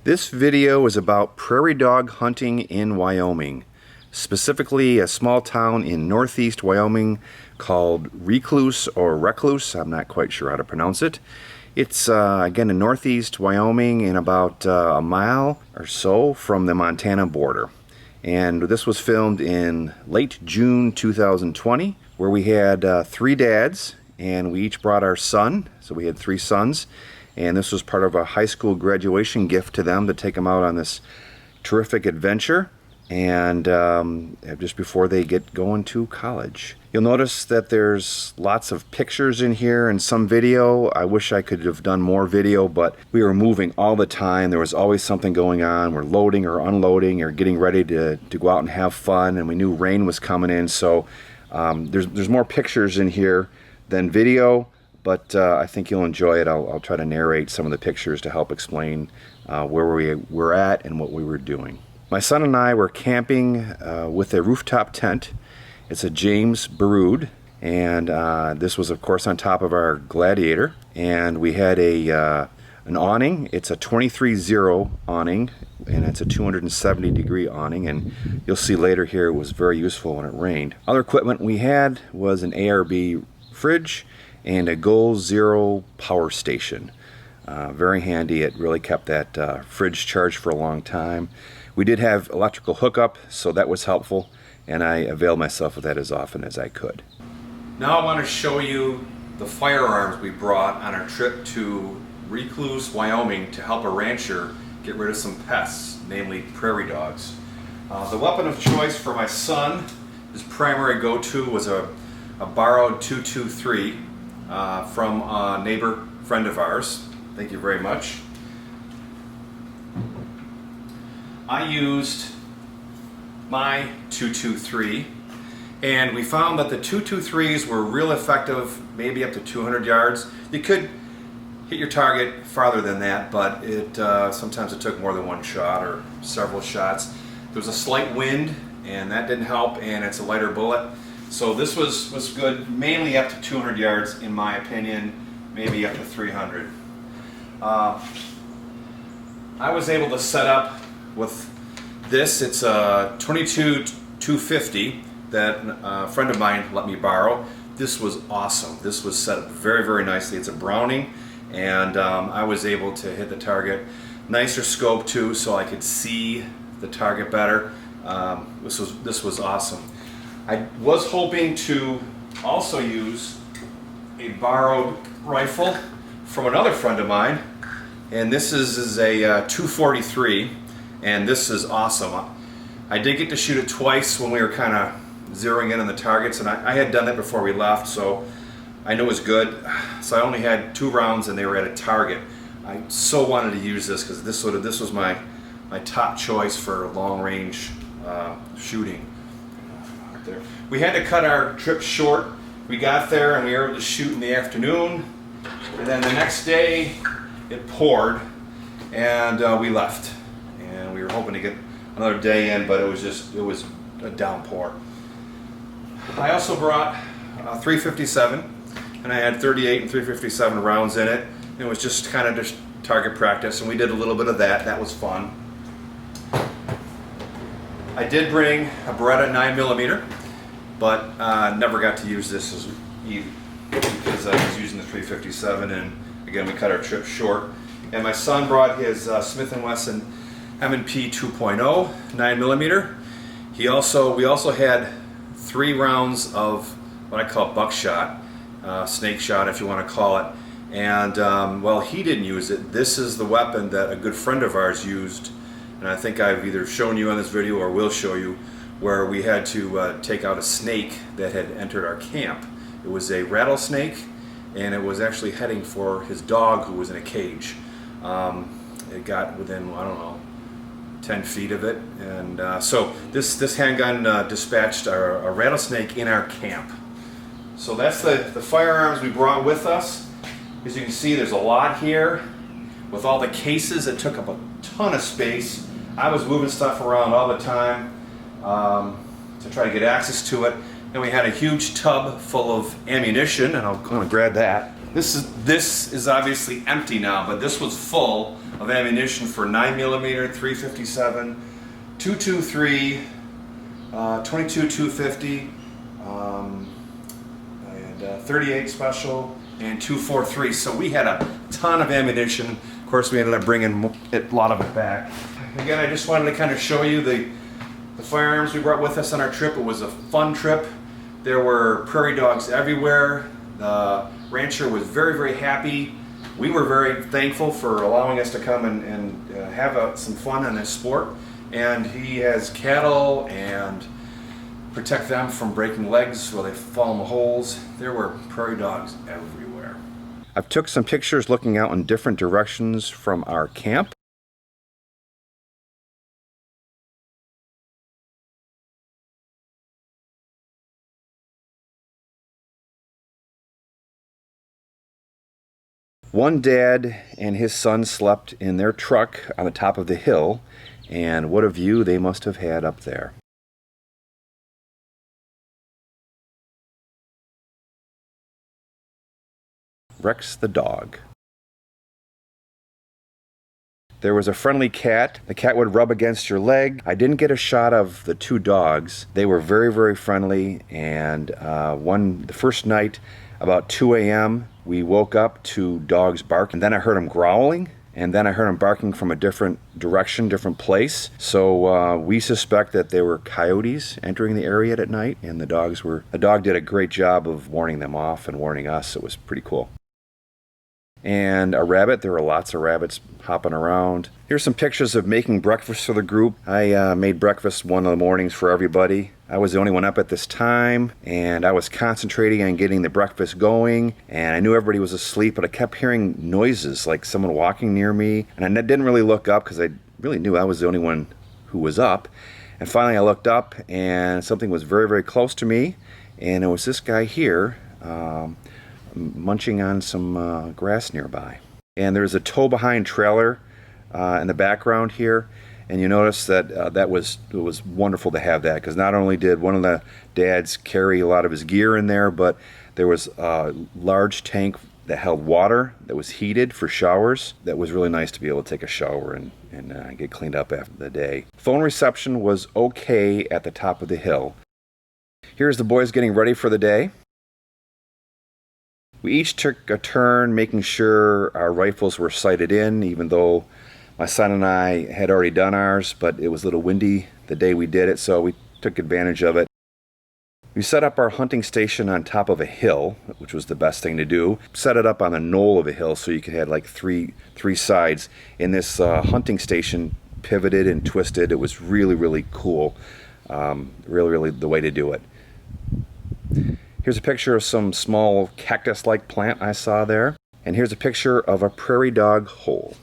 This video is about prairie dog hunting in Wyoming, specifically a small town in northeast Wyoming called Recluse or Recluse. I'm not quite sure how to pronounce it. It's again in northeast Wyoming and about a mile or so from the Montana border. And this was filmed in late June 2020, where we had 3 dads and we each brought our son, so we had 3 sons. And this was part of a high school graduation gift to them to take them out on this terrific adventure and just before they get going to college. You'll notice that there's lots of pictures in here and some video. I wish I could have done more video, but we were moving all the time. There was always something going on. We're loading or unloading or getting ready to go out and have fun, and we knew rain was coming in, so there's more pictures in here than video. But I think you'll enjoy it. I'll try to narrate some of the pictures to help explain where we were at and what we were doing. My son and I were camping with a rooftop tent. It's a James Baroud, and this was of course on top of our Gladiator. And we had an awning. It's a 23-0 awning, and it's a 270-degree awning, and you'll see later here it was very useful when it rained. Other equipment we had was an ARB fridge and a Goal Zero power station. Very handy. It really kept that fridge charged for a long time. We did have electrical hookup, so that was helpful, and I availed myself of that as often as I could. Now I want to show you the firearms we brought on our trip to Recluse, Wyoming to help a rancher get rid of some pests, namely prairie dogs. The weapon of choice for my son, his primary go-to was a borrowed .223 from a neighbor friend of ours. Thank you very much. I used my .223, and we found that the .223s were real effective, maybe up to 200 yards. You could hit your target farther than that, but sometimes it took more than one shot or several shots. There was a slight wind, and that didn't help, and it's a lighter bullet. So this was good, mainly up to 200 yards in my opinion, maybe up to 300. I was able to set up with this. It's a 22-250 that a friend of mine let me borrow. This was awesome. This was set up very, very nicely. It's a Browning, and I was able to hit the target. Nicer scope too, so I could see the target better. This was awesome. I was hoping to also use a borrowed rifle from another friend of mine, and this is a .243, and this is awesome. I did get to shoot it twice when we were kind of zeroing in on the targets, and I had done that before we left, so I knew it was good. So I only had 2 rounds and they were at a target. I so wanted to use this because this was my top choice for long range shooting. There. We had to cut our trip short. We got there and we were able to shoot in the afternoon, and then the next day it poured and we left, and we were hoping to get another day in, but it was a downpour. I also brought a .357, and I had 38 and .357 rounds in it. It was just kind of just target practice, and we did a little bit of that. That was fun. I did bring a Beretta 9mm, but never got to use this because I was using the .357, and again we cut our trip short. And my son brought his Smith & Wesson M&P 2.0 9mm. We also had 3 rounds of what I call buckshot, snake shot if you want to call it. And well, he didn't use it. This is the weapon that a good friend of ours used. And I think I've either shown you on this video or will show you, where we had to take out a snake that had entered our camp. It was a rattlesnake, and it was actually heading for his dog who was in a cage. It got within, I don't know, 10 feet of it, and so this handgun dispatched a rattlesnake in our camp. So that's the firearms we brought with us. As you can see, there's a lot here. With all the cases, it took up a ton of space. I was moving stuff around all the time to try to get access to it. And we had a huge tub full of ammunition, and I'm going to grab that. This is obviously empty now, but this was full of ammunition for 9mm, 357, 223, 22 250, and 38 special, and 243. So we had a ton of ammunition. Of course, we ended up bringing a lot of it back. Again, I just wanted to kind of show you the firearms we brought with us on our trip. It was a fun trip. There were prairie dogs everywhere. The rancher was very, very happy. We were very thankful for allowing us to come and have some fun on this sport. And he has cattle and protect them from breaking legs while they fall in the holes. There were prairie dogs everywhere. I've took some pictures looking out in different directions from our camp. One dad and his son slept in their truck on the top of the hill, and what a view they must have had up there. Rex the dog. There was a friendly cat. The cat would rub against your leg. I didn't get a shot of the two dogs. They were very, very friendly, and the first night, about 2 a.m., we woke up to dogs barking, and then I heard them growling, and then I heard them barking from a different direction, different place. So we suspect that there were coyotes entering the area at night, and the dog did a great job of warning them off and warning us. It was pretty cool. And a rabbit. There were lots of rabbits hopping around. Here's some pictures of making breakfast for the group. I made breakfast one of the mornings for everybody. I was the only one up at this time, and I was concentrating on getting the breakfast going, and I knew everybody was asleep, but I kept hearing noises like someone walking near me, and I didn't really look up because I really knew I was the only one who was up. And finally I looked up, and something was very, very close to me, and it was this guy here munching on some grass nearby. And there's a tow-behind trailer in the background here, and you notice that it was wonderful to have that, because not only did one of the dads carry a lot of his gear in there, but there was a large tank that held water that was heated for showers. That was really nice to be able to take a shower and get cleaned up after the day. Phone reception was okay at the top of the hill. Here's the boys getting ready for the day. We each took a turn making sure our rifles were sighted in, even though my son and I had already done ours, but it was a little windy the day we did it, so we took advantage of it. We set up our hunting station on top of a hill, which was the best thing to do. Set it up on the knoll of a hill so you could have like three sides. And this hunting station pivoted and twisted. It was really, really cool. Really the way to do it. Here's a picture of some small cactus-like plant I saw there. And here's a picture of a prairie dog hole.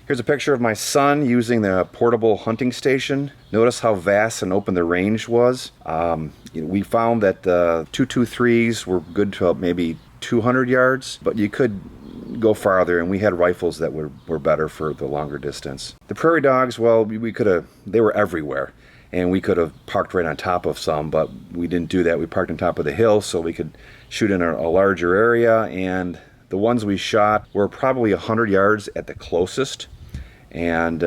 Here's a picture of my son using the portable hunting station. Notice how vast and open the range was. We found that the 223s were good to maybe 200 yards, but you could go farther, and we had rifles that were better for the longer distance. The prairie dogs, well, they were everywhere. And we could have parked right on top of some, but we didn't do that. We parked on top of the hill so we could shoot in a larger area, and the ones we shot were probably 100 yards at the closest, and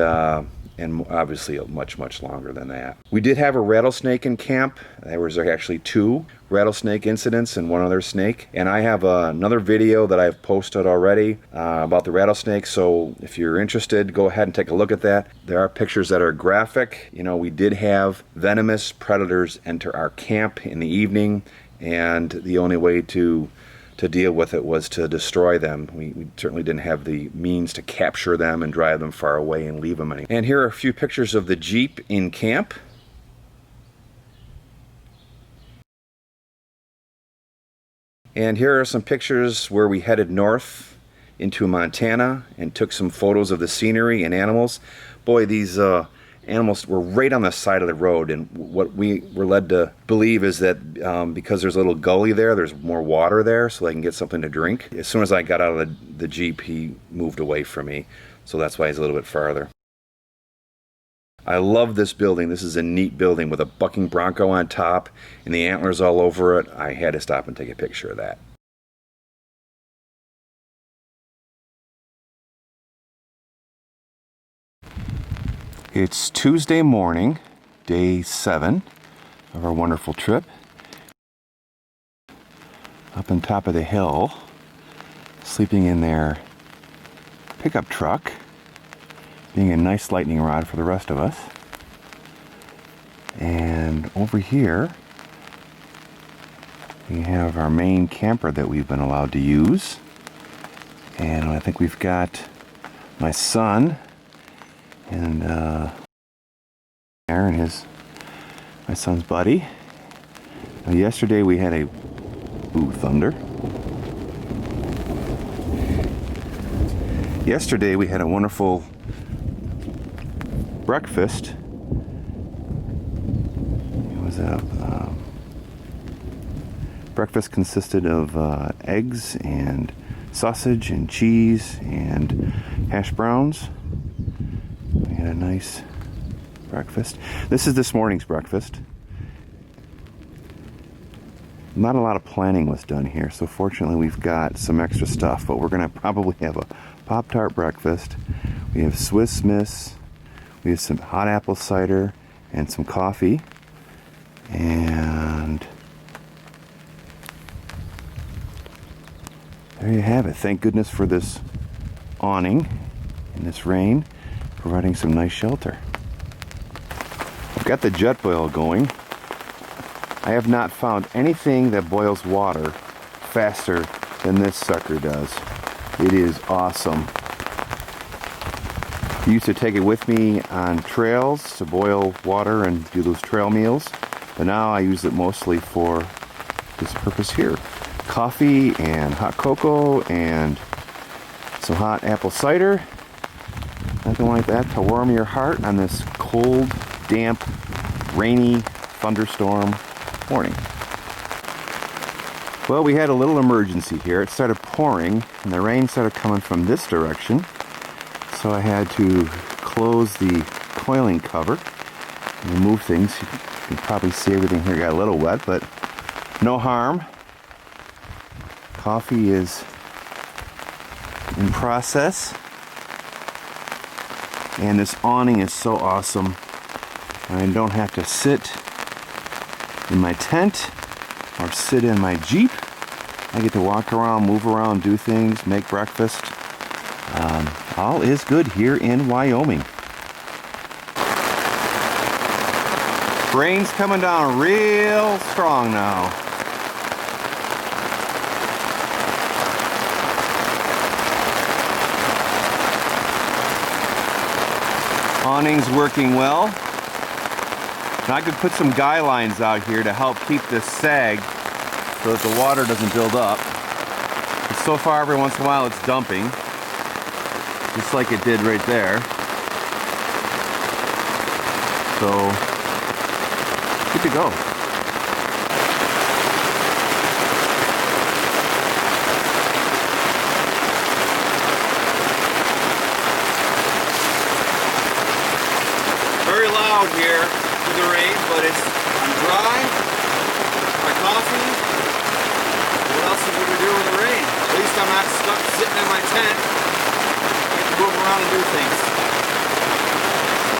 obviously much, much longer than that. We did have a rattlesnake in camp. There was actually 2 rattlesnake incidents and 1 other snake, and I have another video that I've posted already about the rattlesnake, so if you're interested, go ahead and take a look at that. There are pictures that are graphic. You know, we did have venomous predators enter our camp in the evening, and the only way to deal with it was to destroy them. We certainly didn't have the means to capture them and drive them far away and leave them any. And here are a few pictures of the Jeep in camp. And here are some pictures where we headed north into Montana and took some photos of the scenery and animals. Boy, these animals were right on the side of the road, and what we were led to believe is that because there's a little gully there, there's more water there, so they can get something to drink. As soon as I got out of the Jeep, he moved away from me, so that's why he's a little bit farther. I love this building. This is a neat building with a bucking bronco on top and the antlers all over it. I had to stop and take a picture of that. It's Tuesday morning, day 7 of our wonderful trip. Up on top of the hill, sleeping in their pickup truck, being a nice lightning rod for the rest of us. And over here, we have our main camper that we've been allowed to use. And I think we've got my son and Aaron, my son's buddy. Now, yesterday we had a thunder. Yesterday we had a wonderful breakfast. It was breakfast consisted of eggs and sausage and cheese and hash browns. We had a nice breakfast. This is this morning's breakfast. Not a lot of planning was done here, so fortunately we've got some extra stuff, but we're gonna probably have a Pop-Tart breakfast. We have Swiss Miss, we have some hot apple cider and some coffee, and there you have it. Thank goodness for this awning in this rain, providing some nice shelter. I've got the jet boil going. I have not found anything that boils water faster than this sucker does. It is awesome. I used to take it with me on trails to boil water and do those trail meals, but now I use it mostly for this purpose here. Coffee and hot cocoa and some hot apple cider. Nothing like that to warm your heart on this cold, damp, rainy thunderstorm morning. Well, we had a little emergency here. It started pouring and the rain started coming from this direction. So I had to close the coiling cover and remove things. You can probably see everything here got a little wet, but no harm. Coffee is in process. And this awning is so awesome. I don't have to sit in my tent or sit in my Jeep. I get to walk around, move around, do things, make breakfast. All is good here in Wyoming. Rain's coming down real strong now. Awning's working well. Now I could put some guy lines out here to help keep this sag so that the water doesn't build up. But so far, every once in a while, it's dumping, just like it did right there. So, good to go. Very loud here with the rain, but I'm dry. My coffee. What else is we gonna do in the rain? At least I'm not stuck sitting in my tent. I get to move around and do things.